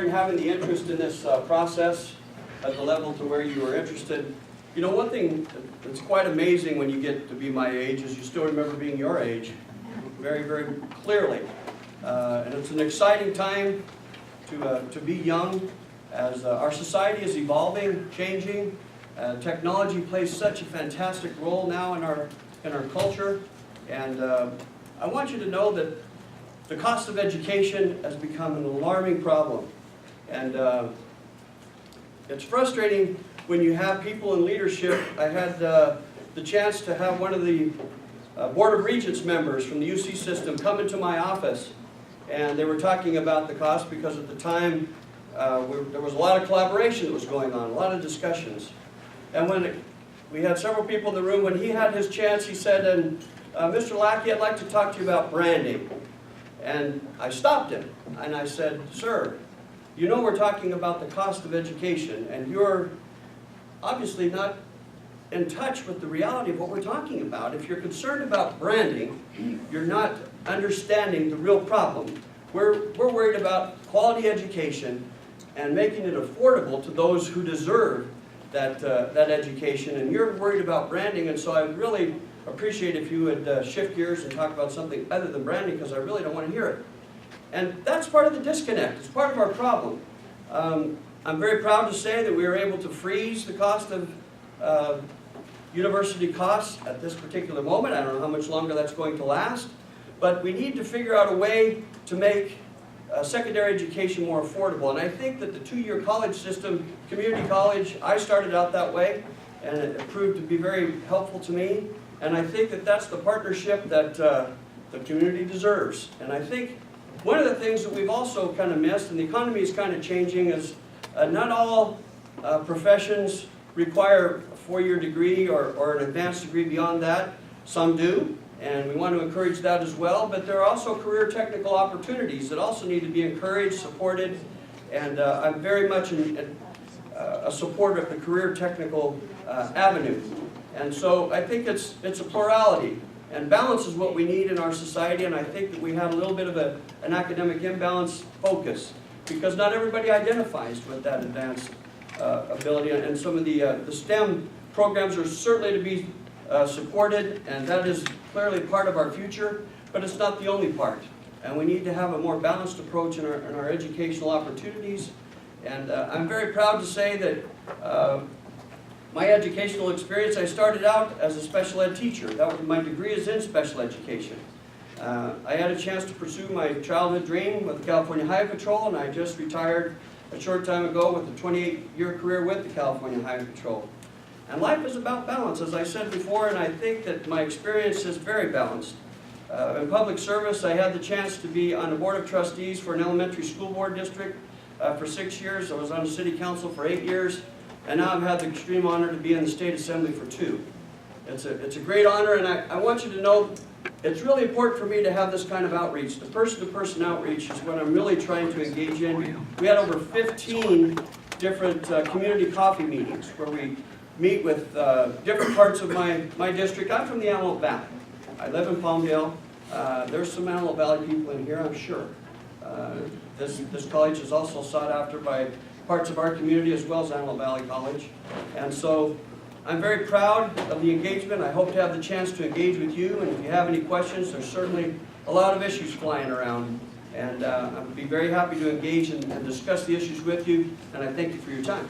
you having the interest in this process at the level to where you are interested. You know, one thing that's quite amazing when you get to be my age is you still remember being your age very, very clearly. And it's an exciting time to be young as our society is evolving, changing. Technology plays such a fantastic role now in our culture. And I want you to know that the cost of education has become an alarming problem. And it's frustrating when you have people in leadership. I had the chance to have one of the Board of Regents members from the UC system come into my office, and they were talking about the cost because at the time there was a lot of collaboration that was going on, a lot of discussions. And when we had several people in the room, when he had his chance, he said, and Mr. Lackey, I'd like to talk to you about branding. And I stopped him, and I said, sir, you know we're talking about the cost of education, and you're obviously not in touch with the reality of what we're talking about. If you're concerned about branding, you're not understanding the real problem. We're worried about quality education and making it affordable to those who deserve that education, and you're worried about branding, and so I would really appreciate if you would shift gears and talk about something other than branding, because I really don't want to hear it. And that's part of the disconnect. It's part of our problem. I'm very proud to say that we were able to freeze the cost of university costs at this particular moment. I don't know how much longer that's going to last, but we need to figure out a way to make secondary education more affordable. And I think that the two-year college system, community college, I started out that way, and it proved to be very helpful to me. And I think that that's the partnership that the community deserves. And I think one of the things that we've also kind of missed, and the economy is kind of changing, is not all professions require a four-year degree or an advanced degree beyond that. Some do, and we want to encourage that as well. But there are also career technical opportunities that also need to be encouraged, supported, and I'm very much a supporter of the career technical avenue. And so I think it's a plurality, and balance is what we need in our society, and I think that we have a little bit of an academic imbalance focus, because not everybody identifies with that advanced ability, and some of the STEM programs are certainly to be supported, and that is clearly part of our future, but it's not the only part. And we need to have a more balanced approach in our educational opportunities. And I'm very proud to say that my educational experience, I started out as a special ed teacher. My degree is in special education. I had a chance to pursue my childhood dream with the California Highway Patrol, and I just retired a short time ago with a 28-year career with the California Highway Patrol. And life is about balance, as I said before, and I think that my experience is very balanced. In public service, I had the chance to be on the Board of Trustees for an elementary school board district for 6 years. I was on the City Council for 8 years. And now I've had the extreme honor to be in the State Assembly for 2. It's a great honor, and I want you to know it's really important for me to have this kind of outreach. The person-to-person outreach is what I'm really trying to engage in. We had over 15 different community coffee meetings where we meet with different parts of my district. I'm from the Antelope Valley. I live in Palmdale. There's some Antelope Valley people in here, I'm sure. This college is also sought after by parts of our community as well as Antelope Valley College. And so I'm very proud of the engagement. I hope to have the chance to engage with you, and if you have any questions, there's certainly a lot of issues flying around. And I would be very happy to engage and discuss the issues with you, and I thank you for your time.